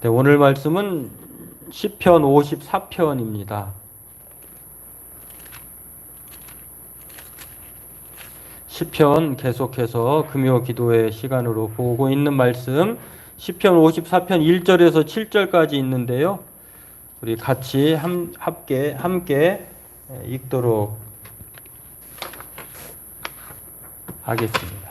네, 오늘 말씀은 시편 54편입니다. 시편 계속해서 금요 기도의 시간으로 보고 있는 말씀 시편 54편 1절에서 7절까지 있는데요. 우리 같이 함께 읽도록 하겠습니다.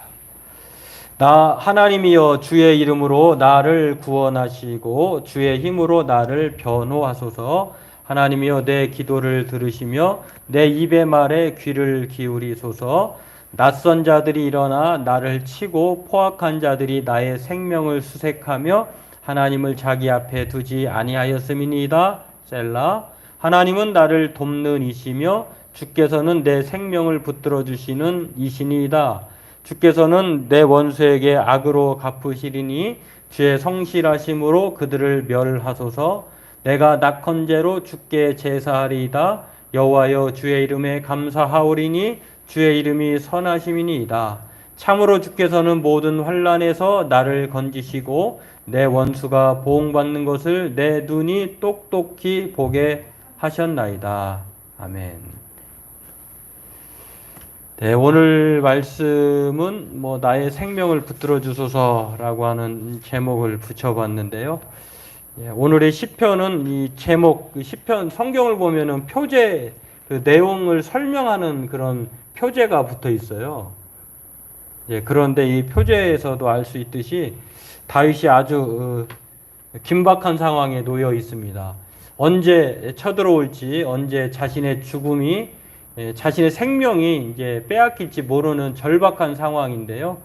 나 하나님이여 주의 이름으로 나를 구원하시고 주의 힘으로 나를 변호하소서. 하나님이여 내 기도를 들으시며 내 입의 말에 귀를 기울이소서. 낯선 자들이 일어나 나를 치고 포악한 자들이 나의 생명을 수색하며 하나님을 자기 앞에 두지 아니하였음이니이다. 셀라. 하나님은 나를 돕는 이시며 주께서는 내 생명을 붙들어 주시는 이시니이다. 주께서는 내 원수에게 악으로 갚으시리니 주의 성실하심으로 그들을 멸하소서. 내가 낙헌제로 주께 제사하리이다. 여호와여 주의 이름에 감사하오리니 주의 이름이 선하심이니이다. 참으로 주께서는 모든 환난에서 나를 건지시고 내 원수가 보응받는 것을 내 눈이 똑똑히 보게 하셨나이다. 아멘. 네, 오늘 말씀은 나의 생명을 붙들어 주소서라고 하는 제목을 붙여봤는데요. 오늘의 시편은 이 제목, 시편 성경을 보면은 표제, 그 내용을 설명하는 그런 표제가 붙어 있어요. 그런데 이 표제에서도 알 수 있듯이 다윗이 아주 긴박한 상황에 놓여 있습니다. 언제 쳐들어올지, 언제 자신의 죽음이 자신의 생명이 이제 빼앗길지 모르는 절박한 상황인데요.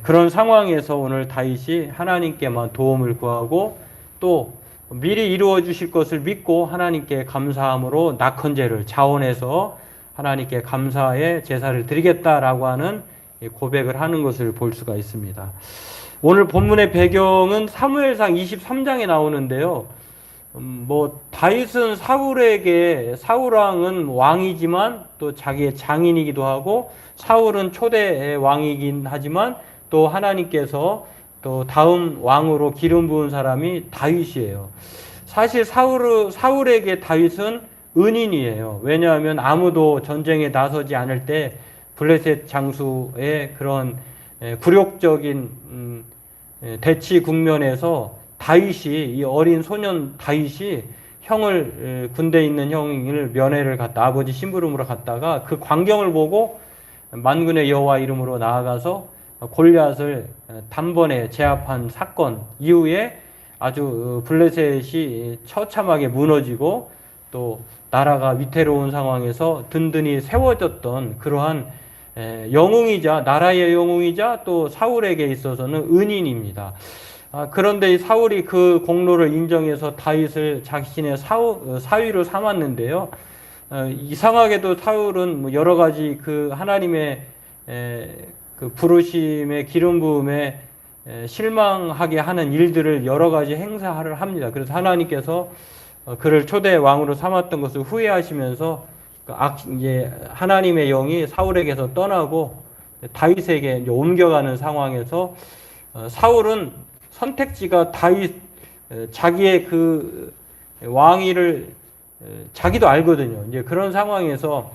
그런 상황에서 오늘 다윗이 하나님께만 도움을 구하고 또 미리 이루어 주실 것을 믿고 하나님께 감사함으로 낙헌제를 자원해서 하나님께 감사의 제사를 드리겠다라고 하는 고백을 하는 것을 볼 수가 있습니다. 오늘 본문의 배경은 사무엘상 23장에 나오는데요. 다윗은 사울 왕은 왕이지만 또 자기의 장인이기도 하고 사울은 초대 왕이긴 하지만 또 하나님께서 또 다음 왕으로 기름 부은 사람이 다윗이에요. 사실 사울에게 다윗은 은인이에요. 왜냐하면 아무도 전쟁에 나서지 않을 때 블레셋 장수의 그런 굴욕적인 대치 국면에서 다윗이, 이 어린 소년 다윗이 형을, 군대에 있는 형을 면회를 갔다, 아버지 심부름으로 갔다가 그 광경을 보고 만군의 여호와 이름으로 나아가서 골리앗을 단번에 제압한 사건 이후에 아주 블레셋이 처참하게 무너지고 또 나라가 위태로운 상황에서 든든히 세워졌던 그러한 영웅이자, 나라의 영웅이자 또 사울에게 있어서는 은인입니다. 그런데 이 사울이 그 공로를 인정해서 다윗을 자신의 사위로 삼았는데요. 이상하게도 사울은 여러 가지 그 하나님의 그 부르심의 기름 부음에 실망하게 하는 일들을 여러 가지 행사를 합니다. 그래서 하나님께서 그를 초대 왕으로 삼았던 것을 후회하시면서 이제 하나님의 영이 사울에게서 떠나고 다윗에게 이제 옮겨가는 상황에서 사울은 선택지가 다윗, 자기의 그 왕위를 자기도 알거든요. 이제 그런 상황에서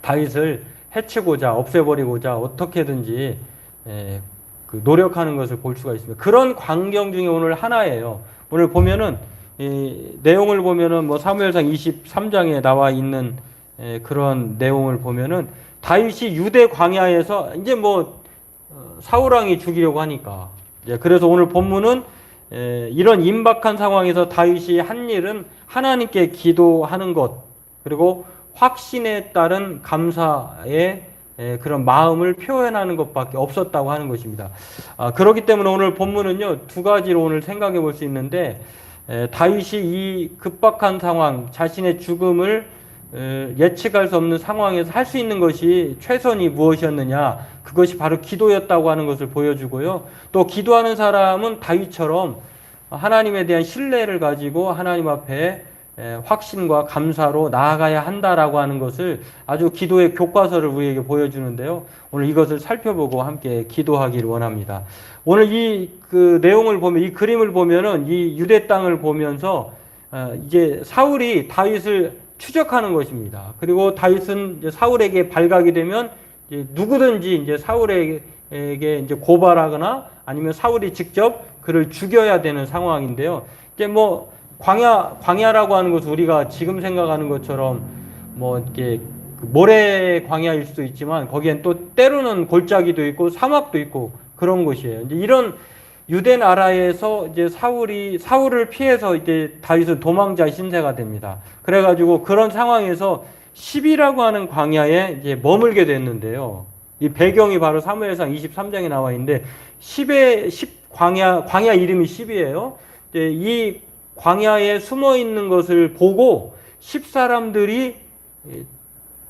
다윗을 해치고자, 없애버리고자 어떻게든지 그 노력하는 것을 볼 수가 있습니다. 그런 광경 중에 오늘 하나예요. 오늘 보면은 이 내용을 보면은 사무엘상 23장에 나와 있는 그런 내용을 보면은 다윗이 유대 광야에서 이제 사울 왕이 죽이려고 하니까. 그래서 오늘 본문은 이런 임박한 상황에서 다윗이 한 일은 하나님께 기도하는 것, 그리고 확신에 따른 감사의 그런 마음을 표현하는 것밖에 없었다고 하는 것입니다. 그렇기 때문에 오늘 본문은요, 두 가지로 오늘 생각해 볼 수 있는데, 다윗이 이 급박한 상황, 자신의 죽음을 예측할 수 없는 상황에서 할 수 있는 것이 최선이 무엇이었느냐, 그것이 바로 기도였다고 하는 것을 보여주고요. 또 기도하는 사람은 다윗처럼 하나님에 대한 신뢰를 가지고 하나님 앞에 확신과 감사로 나아가야 한다라고 하는 것을 아주 기도의 교과서를 우리에게 보여주는데요. 오늘 이것을 살펴보고 함께 기도하기를 원합니다. 오늘 이 그 내용을 보면, 이 그림을 보면은 이 유대 땅을 보면서 이제 사울이 다윗을 추적하는 것입니다. 그리고 다윗은 이제 사울에게 발각이 되면 이제 누구든지 이제 사울에게 이제 고발하거나 아니면 사울이 직접 그를 죽여야 되는 상황인데요. 이제 뭐 광야라고 하는 것은 우리가 지금 생각하는 것처럼 뭐 이렇게 모래 광야일 수도 있지만 거기엔 또 때로는 골짜기도 있고 사막도 있고 그런 곳이에요. 이제 이런 유대 나라에서 이제 사울을 피해서 이제 다윗은 도망자 신세가 됩니다. 그래가지고 그런 상황에서 10이라고 하는 광야에 이제 머물게 됐는데요. 이 배경이 바로 사무엘상 23장에 나와 있는데 10 광야 이름이 10이에요. 이 광야에 숨어 있는 것을 보고 10 사람들이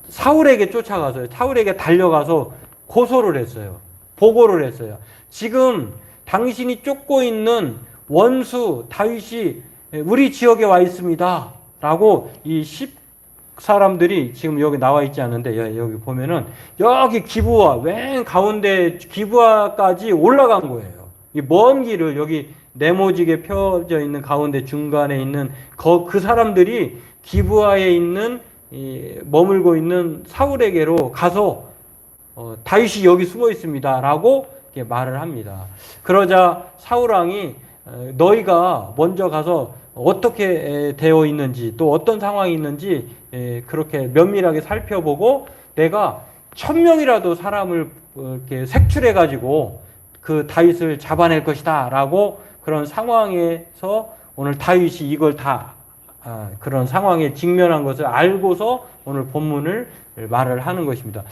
사울에게 쫓아가서 사울에게 달려가서 고소를 했어요. 보고를 했어요. 지금 당신이 쫓고 있는 원수 다윗이 우리 지역에 와 있습니다. 라고 이 10 사람들이 지금 여기 나와 있지 않은데 여기 보면은 여기 기브아 맨 가운데 기브아까지 올라간 거예요. 이 먼 길을 여기 네모지게 펴져 있는 가운데 중간에 있는 그 사람들이 기브아에 있는 머물고 있는 사울에게로 가서 다윗이 여기 숨어 있습니다라고 말을 합니다. 그러자 사울 왕이 너희가 먼저 가서 어떻게 되어 있는지 또 어떤 상황이 있는지 그렇게 면밀하게 살펴보고 내가 1000명이라도 사람을 이렇게 색출해 가지고 그 다윗을 잡아낼 것이다라고 그런 상황에서 오늘 다윗이 이걸 다 그런 상황에 직면한 것을 알고서 오늘 본문을 말을 하는 것입니다.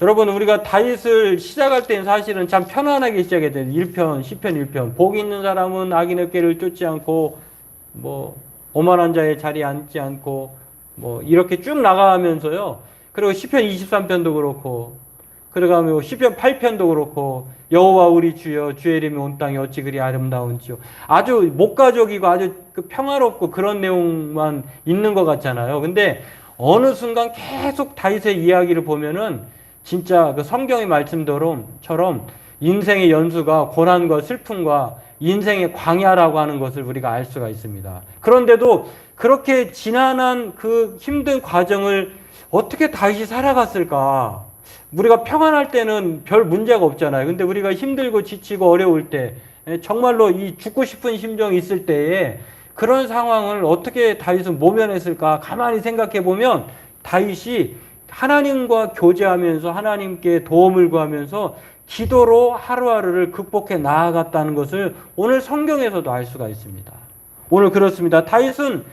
여러분 우리가 다윗을 시작할 때는 사실은 참 편안하게 시작해야 돼요. 1편, 10편, 1편. 복 있는 사람은 악인의 꾀를 쫓지 않고 뭐 오만한 자의 자리에 앉지 않고 뭐 이렇게 쭉 나가면서요. 그리고 10편 23편도 그렇고 그러가면 10편 8편도 그렇고 여호와 우리 주여 주의 이름이 온 땅이 어찌 그리 아름다운지요. 아주 목가적이고 아주 평화롭고 그런 내용만 있는 것 같잖아요. 근데 어느 순간 계속 다윗의 이야기를 보면은 진짜 그 성경의 말씀처럼 인생의 연수가 고난과 슬픔과 인생의 광야라고 하는 것을 우리가 알 수가 있습니다. 그런데도 그렇게 지난한 그 힘든 과정을 어떻게 다윗이 살아갔을까? 우리가 평안할 때는 별 문제가 없잖아요. 근데 우리가 힘들고 지치고 어려울 때 정말로 이 죽고 싶은 심정이 있을 때에 그런 상황을 어떻게 다윗은 모면했을까? 가만히 생각해 보면 다윗이 하나님과 교제하면서 하나님께 도움을 구하면서 기도로 하루하루를 극복해 나아갔다는 것을 오늘 성경에서도 알 수가 있습니다. 오늘 그렇습니다. 다윗은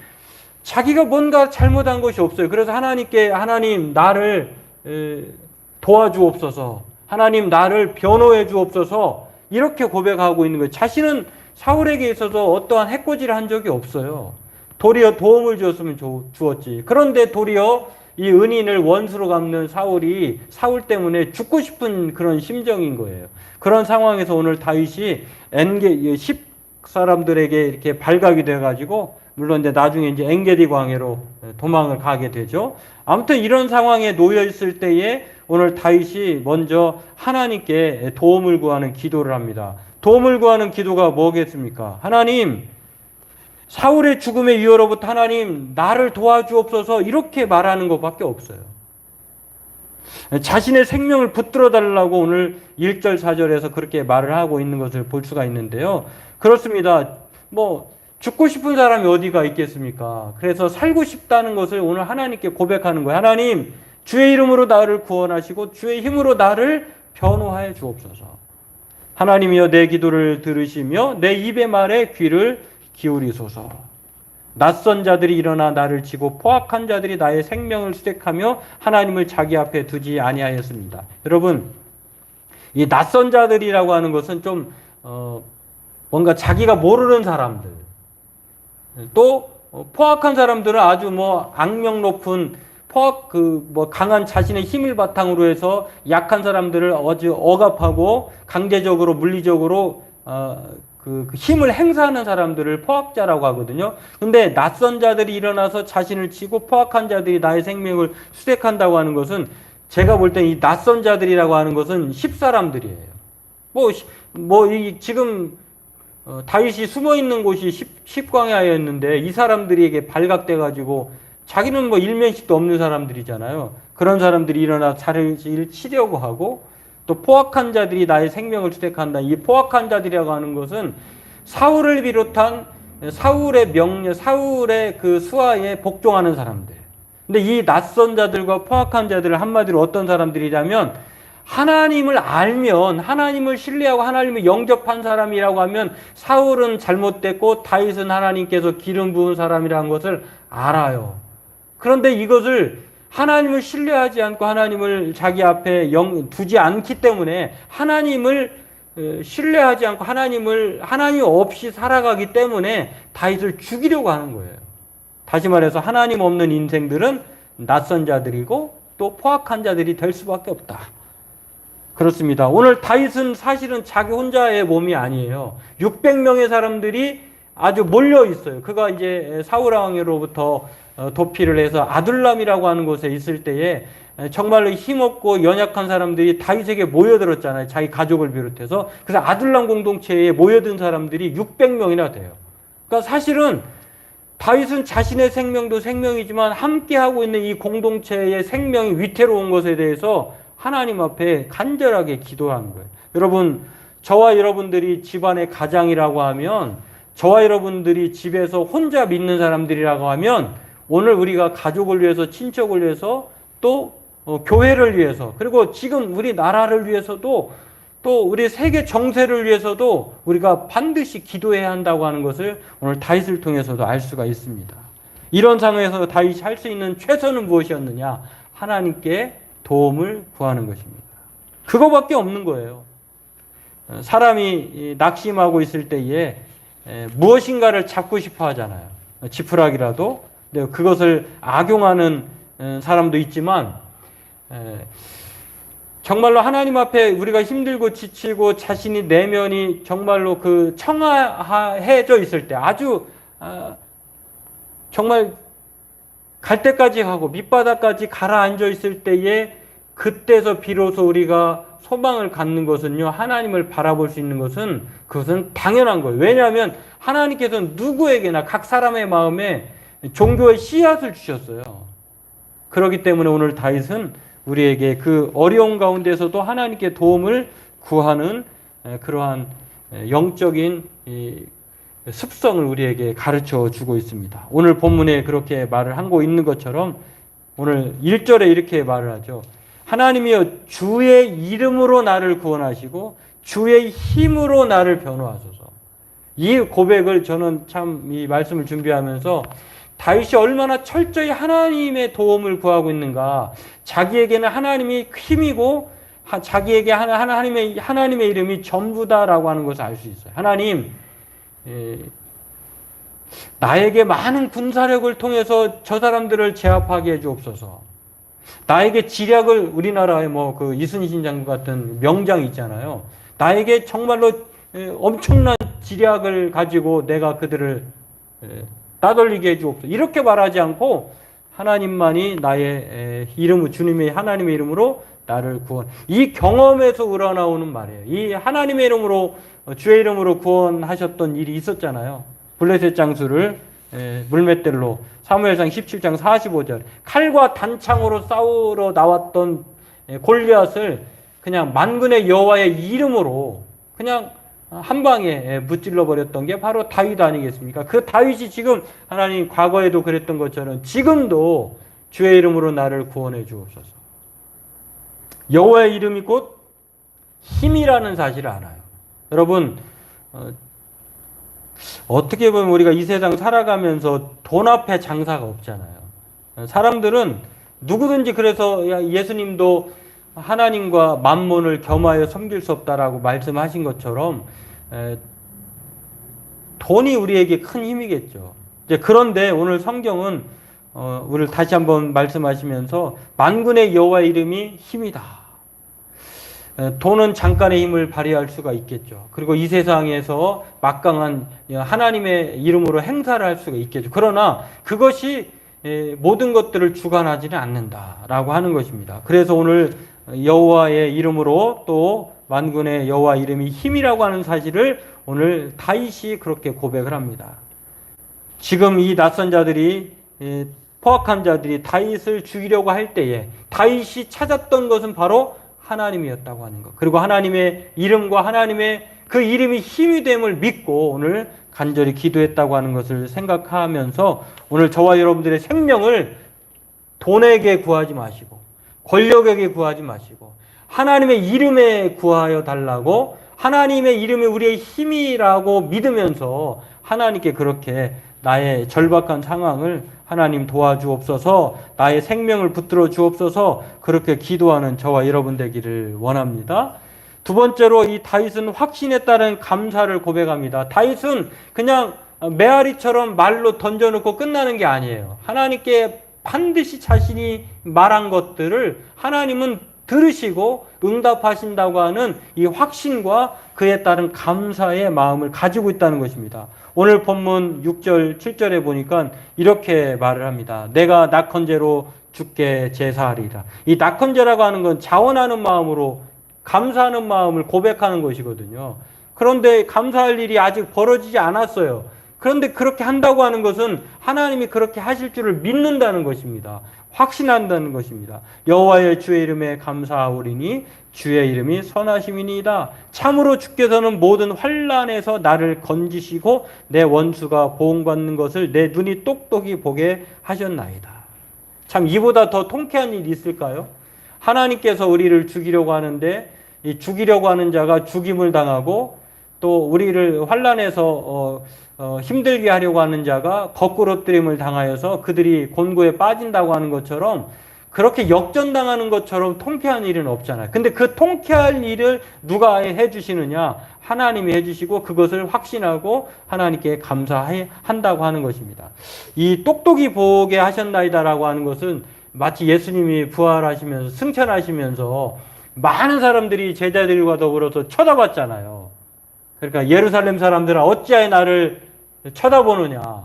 자기가 뭔가 잘못한 것이 없어요. 그래서 하나님께 하나님 나를 도와주옵소서, 하나님 나를 변호해 주옵소서 이렇게 고백하고 있는 거예요. 자신은 사울에게 있어서 어떠한 해코지를 한 적이 없어요. 도리어 도움을 주었으면 주었지. 그런데 도리어 이 은인을 원수로 갚는 사울이 사울 때문에 죽고 싶은 그런 심정인 거예요. 그런 상황에서 오늘 다윗이 10 사람들에게 이렇게 발각이 돼가지고 물론 이제 나중에 이제 엔게디 광야로 도망을 가게 되죠. 아무튼 이런 상황에 놓여 있을 때에 오늘 다윗이 먼저 하나님께 도움을 구하는 기도를 합니다. 도움을 구하는 기도가 뭐겠습니까? 하나님, 사울의 죽음의 위협으로부터 하나님 나를 도와주옵소서 이렇게 말하는 것밖에 없어요. 자신의 생명을 붙들어 달라고 오늘 1절 4절에서 그렇게 말을 하고 있는 것을 볼 수가 있는데요. 그렇습니다. 뭐 죽고 싶은 사람이 어디가 있겠습니까? 그래서 살고 싶다는 것을 오늘 하나님께 고백하는 거예요. 하나님, 주의 이름으로 나를 구원하시고 주의 힘으로 나를 변호하여 주옵소서. 하나님이여 내 기도를 들으시며 내 입의 말에 귀를 기울이소서. 낯선 자들이 일어나 나를 치고 포악한 자들이 나의 생명을 수색하며 하나님을 자기 앞에 두지 아니하였습니다. 여러분, 이 낯선 자들이라고 하는 것은 좀 뭔가 자기가 모르는 사람들, 또 포악한 사람들은 아주 뭐 악명 높은 강한 자신의 힘을 바탕으로 해서 약한 사람들을 아주 억압하고 강제적으로 물리적으로 그 힘을 행사하는 사람들을 포악자라고 하거든요. 근데 낯선 자들이 일어나서 자신을 치고 포악한 자들이 나의 생명을 수색한다고 하는 것은 제가 볼 땐 이 낯선 자들이라고 하는 것은 십사람들이에요. 지금 다윗이 숨어 있는 곳이 십광야였는데 이 사람들에게 발각돼 가지고 자기는 뭐 일면식도 없는 사람들이잖아요. 그런 사람들이 일어나 자를 치려고 하고 또 포악한 자들이 나의 생명을 수색한다. 이 포악한 자들이라고 하는 것은 사울을 비롯한 사울의 명령, 사울의 그 수하에 복종하는 사람들. 근데 이 낯선 자들과 포악한 자들을 한마디로 어떤 사람들이냐면 하나님을 알면 하나님을 신뢰하고 하나님을 영접한 사람이라고 하면 사울은 잘못됐고 다윗은 하나님께서 기름 부은 사람이라는 것을 알아요. 그런데 이것을 하나님을 신뢰하지 않고 하나님을 자기 앞에 두지 않기 때문에 하나님을 신뢰하지 않고 하나님 없이 살아가기 때문에 다윗을 죽이려고 하는 거예요. 다시 말해서 하나님 없는 인생들은 낯선 자들이고 또 포악한 자들이 될 수밖에 없다. 그렇습니다. 오늘 다윗은 사실은 자기 혼자의 몸이 아니에요. 600명의 사람들이 아주 몰려 있어요. 그가 이제 사울 왕으로부터 도피를 해서 아둘람이라고 하는 곳에 있을 때에 정말로 힘없고 연약한 사람들이 다윗에게 모여들었잖아요. 자기 가족을 비롯해서. 그래서 아둘람 공동체에 모여든 사람들이 600명이나 돼요. 그러니까 사실은 다윗은 자신의 생명도 생명이지만 함께하고 있는 이 공동체의 생명이 위태로운 것에 대해서 하나님 앞에 간절하게 기도하는 거예요. 여러분, 저와 여러분들이 집안의 가장이라고 하면, 저와 여러분들이 집에서 혼자 믿는 사람들이라고 하면 오늘 우리가 가족을 위해서, 친척을 위해서, 또 교회를 위해서, 그리고 지금 우리 나라를 위해서도, 또 우리 세계 정세를 위해서도 우리가 반드시 기도해야 한다고 하는 것을 오늘 다윗을 통해서도 알 수가 있습니다. 이런 상황에서 다윗이 할 수 있는 최선은 무엇이었느냐? 하나님께 도움을 구하는 것입니다. 그거밖에 없는 거예요. 사람이 낙심하고 있을 때에 무엇인가를 잡고 싶어 하잖아요. 지푸라기라도. 그것을 악용하는 사람도 있지만 정말로 하나님 앞에 우리가 힘들고 지치고 자신이 내면이 정말로 그 청아해져 있을 때 아주 정말 갈 때까지 가고 밑바닥까지 가라앉아 있을 때에 그때서 비로소 우리가 소망을 갖는 것은요, 하나님을 바라볼 수 있는 것은 그것은 당연한 거예요. 왜냐하면 하나님께서는 누구에게나 각 사람의 마음에 종교의 씨앗을 주셨어요. 그렇기 때문에 오늘 다윗은 우리에게 그 어려운 가운데서도 하나님께 도움을 구하는 그러한 영적인 습성을 우리에게 가르쳐 주고 있습니다. 오늘 본문에 그렇게 말을 하고 있는 것처럼 오늘 1절에 이렇게 말을 하죠. 하나님이여 주의 이름으로 나를 구원하시고 주의 힘으로 나를 변호하소서. 이 고백을 저는 참 이 말씀을 준비하면서 다윗이 얼마나 철저히 하나님의 도움을 구하고 있는가. 자기에게는 하나님이 힘이고 자기에게 하나님의 이름이 전부다라고 하는 것을 알 수 있어요. 하나님, 나에게 많은 군사력을 통해서 저 사람들을 제압하게 해주옵소서. 나에게 지략을, 우리나라의 뭐 그 이순신 장군 같은 명장이 있잖아요. 나에게 정말로 엄청난 지략을 가지고 내가 그들을 따돌리게 해주옵소서. 이렇게 말하지 않고 하나님만이 나의 이름을, 주님의 하나님의 이름으로 나를 구원. 이 경험에서 우러나오는 말이에요. 이 하나님의 이름으로, 주의 이름으로 구원하셨던 일이 있었잖아요. 블레셋 장수를 물맷들로, 사무엘상 17장 45절. 칼과 단창으로 싸우러 나왔던 골리앗을 그냥 만군의 여호와의 이름으로 그냥 한 방에 무찔러 버렸던 게 바로 다윗 아니겠습니까? 그 다윗이 지금 하나님 과거에도 그랬던 것처럼 지금도 주의 이름으로 나를 구원해 주옵소서. 여호와의 이름이 곧 힘이라는 사실을 알아요. 여러분, 어떻게 보면 우리가 이 세상 살아가면서 돈 앞에 장사가 없잖아요. 사람들은 누구든지 그래서 예수님도 하나님과 만몬을 겸하여 섬길 수 없다라고 말씀하신 것처럼 돈이 우리에게 큰 힘이겠죠. 그런데 오늘 성경은 우리를 다시 한번 말씀하시면서 만군의 여호와의 이름이 힘이다. 돈은 잠깐의 힘을 발휘할 수가 있겠죠. 그리고 이 세상에서 막강한 하나님의 이름으로 행사를 할 수가 있겠죠. 그러나 그것이 모든 것들을 주관하지는 않는다라고 하는 것입니다. 그래서 오늘 여호와의 이름으로 또 만군의 여호와 이름이 힘이라고 하는 사실을 오늘 다윗이 그렇게 고백을 합니다. 지금 이 낯선 자들이 포악한 자들이 다윗을 죽이려고 할 때에 다윗이 찾았던 것은 바로 하나님이었다고 하는 것. 그리고 하나님의 이름과 하나님의 그 이름이 힘이 됨을 믿고 오늘 간절히 기도했다고 하는 것을 생각하면서 오늘 저와 여러분들의 생명을 돈에게 구하지 마시고 권력에게 구하지 마시고 하나님의 이름에 구하여 달라고 하나님의 이름이 우리의 힘이라고 믿으면서 하나님께 그렇게 나의 절박한 상황을 하나님 도와주옵소서, 나의 생명을 붙들어 주옵소서, 그렇게 기도하는 저와 여러분 되기를 원합니다. 두 번째로 이 다윗은 확신에 따른 감사를 고백합니다. 다윗은 그냥 메아리처럼 말로 던져놓고 끝나는 게 아니에요. 하나님께 반드시 자신이 말한 것들을 하나님은 들으시고 응답하신다고 하는 이 확신과 그에 따른 감사의 마음을 가지고 있다는 것입니다. 오늘 본문 6절, 7절에 보니까 이렇게 말을 합니다. 내가 낙헌제로 주께 제사하리라. 이 낙헌제라고 하는 건 자원하는 마음으로 감사하는 마음을 고백하는 것이거든요. 그런데 감사할 일이 아직 벌어지지 않았어요. 그런데 그렇게 한다고 하는 것은 하나님이 그렇게 하실 줄을 믿는다는 것입니다. 확신한다는 것입니다. 여호와의 주의 이름에 감사하오리니 주의 이름이 선하심이니이다. 참으로 주께서는 모든 환난에서 나를 건지시고 내 원수가 보응받는 것을 내 눈이 똑똑히 보게 하셨나이다. 참 이보다 더 통쾌한 일이 있을까요? 하나님께서 우리를 죽이려고 하는데 이 죽이려고 하는 자가 죽임을 당하고 또 우리를 환난에서 힘들게 하려고 하는 자가 거꾸로뜨림을 당하여서 그들이 곤고에 빠진다고 하는 것처럼 그렇게 역전당하는 것처럼 통쾌한 일은 없잖아요. 근데 그 통쾌할 일을 누가 해주시느냐? 하나님이 해주시고 그것을 확신하고 하나님께 감사한다고 하는 것입니다. 이 똑똑히 보게 하셨나이다라고 하는 것은 마치 예수님이 부활하시면서 승천하시면서 많은 사람들이 제자들과 더불어서 쳐다봤잖아요. 그러니까 예루살렘 사람들아 어찌하여 나를 쳐다보느냐.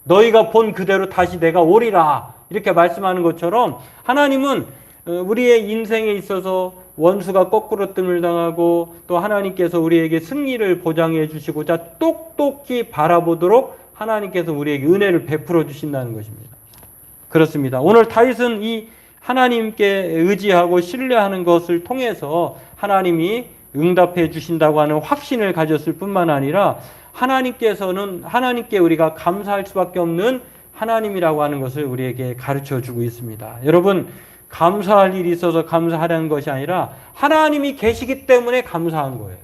너희가 본 그대로 다시 내가 오리라. 이렇게 말씀하는 것처럼 하나님은 우리의 인생에 있어서 원수가 거꾸로 뜸을 당하고 또 하나님께서 우리에게 승리를 보장해 주시고자 똑똑히 바라보도록 하나님께서 우리에게 은혜를 베풀어 주신다는 것입니다. 그렇습니다. 오늘 다윗은 이 하나님께 의지하고 신뢰하는 것을 통해서 하나님이 응답해 주신다고 하는 확신을 가졌을 뿐만 아니라 하나님께 우리가 감사할 수밖에 없는 하나님이라고 하는 것을 우리에게 가르쳐 주고 있습니다. 여러분, 감사할 일이 있어서 감사하라는 것이 아니라 하나님이 계시기 때문에 감사한 거예요.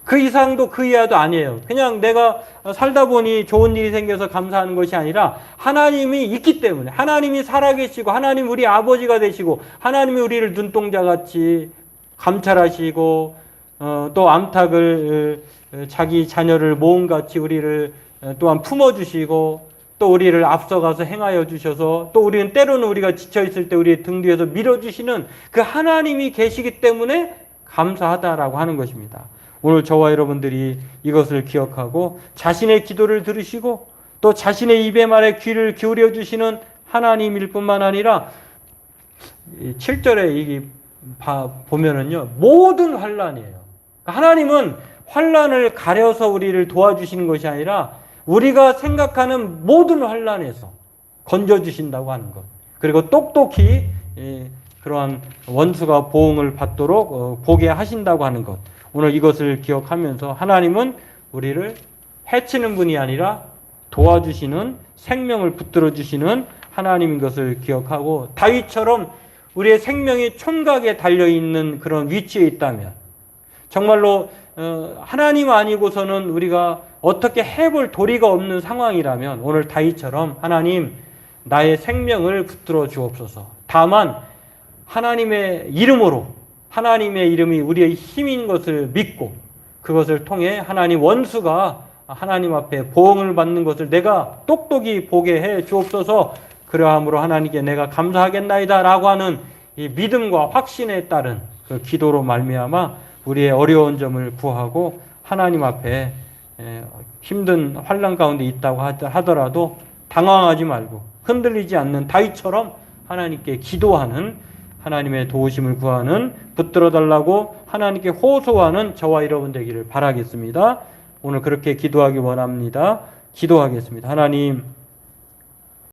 그 이상도 그 이하도 아니에요. 그냥 내가 살다 보니 좋은 일이 생겨서 감사하는 것이 아니라 하나님이 있기 때문에, 하나님이 살아계시고 하나님 우리 아버지가 되시고 하나님이 우리를 눈동자같이 감찰하시고 또 암탉을 자기 자녀를 모음같이 우리를 또한 품어주시고 또 우리를 앞서가서 행하여 주셔서 또 우리는 때로는 우리가 지쳐있을 때 우리의 등 뒤에서 밀어주시는 그 하나님이 계시기 때문에 감사하다라고 하는 것입니다. 오늘 저와 여러분들이 이것을 기억하고 자신의 기도를 들으시고 또 자신의 입의 말에 귀를 기울여 주시는 하나님일 뿐만 아니라 7절에 보면은요, 모든 환난이에요. 하나님은 환난을 가려서 우리를 도와주시는 것이 아니라 우리가 생각하는 모든 환난에서 건져주신다고 하는 것. 그리고 똑똑히 그러한 원수가 보응을 받도록 보게 하신다고 하는 것. 오늘 이것을 기억하면서 하나님은 우리를 해치는 분이 아니라 도와주시는 생명을 붙들어 주시는 하나님인 것을 기억하고 다윗처럼 우리의 생명이 촌각에 달려있는 그런 위치에 있다면 정말로 하나님 아니고서는 우리가 어떻게 해볼 도리가 없는 상황이라면 오늘 다윗처럼 하나님 나의 생명을 붙들어 주옵소서. 다만 하나님의 이름으로 하나님의 이름이 우리의 힘인 것을 믿고 그것을 통해 하나님 원수가 하나님 앞에 보응을 받는 것을 내가 똑똑히 보게 해 주옵소서. 그러함으로 하나님께 내가 감사하겠나이다 라고 하는 이 믿음과 확신에 따른 그 기도로 말미암아 우리의 어려운 점을 구하고 하나님 앞에 힘든 환난 가운데 있다고 하더라도 당황하지 말고 흔들리지 않는 다윗처럼 하나님께 기도하는, 하나님의 도우심을 구하는, 붙들어 달라고 하나님께 호소하는 저와 여러분 되기를 바라겠습니다. 오늘 그렇게 기도하기 원합니다. 기도하겠습니다. 하나님,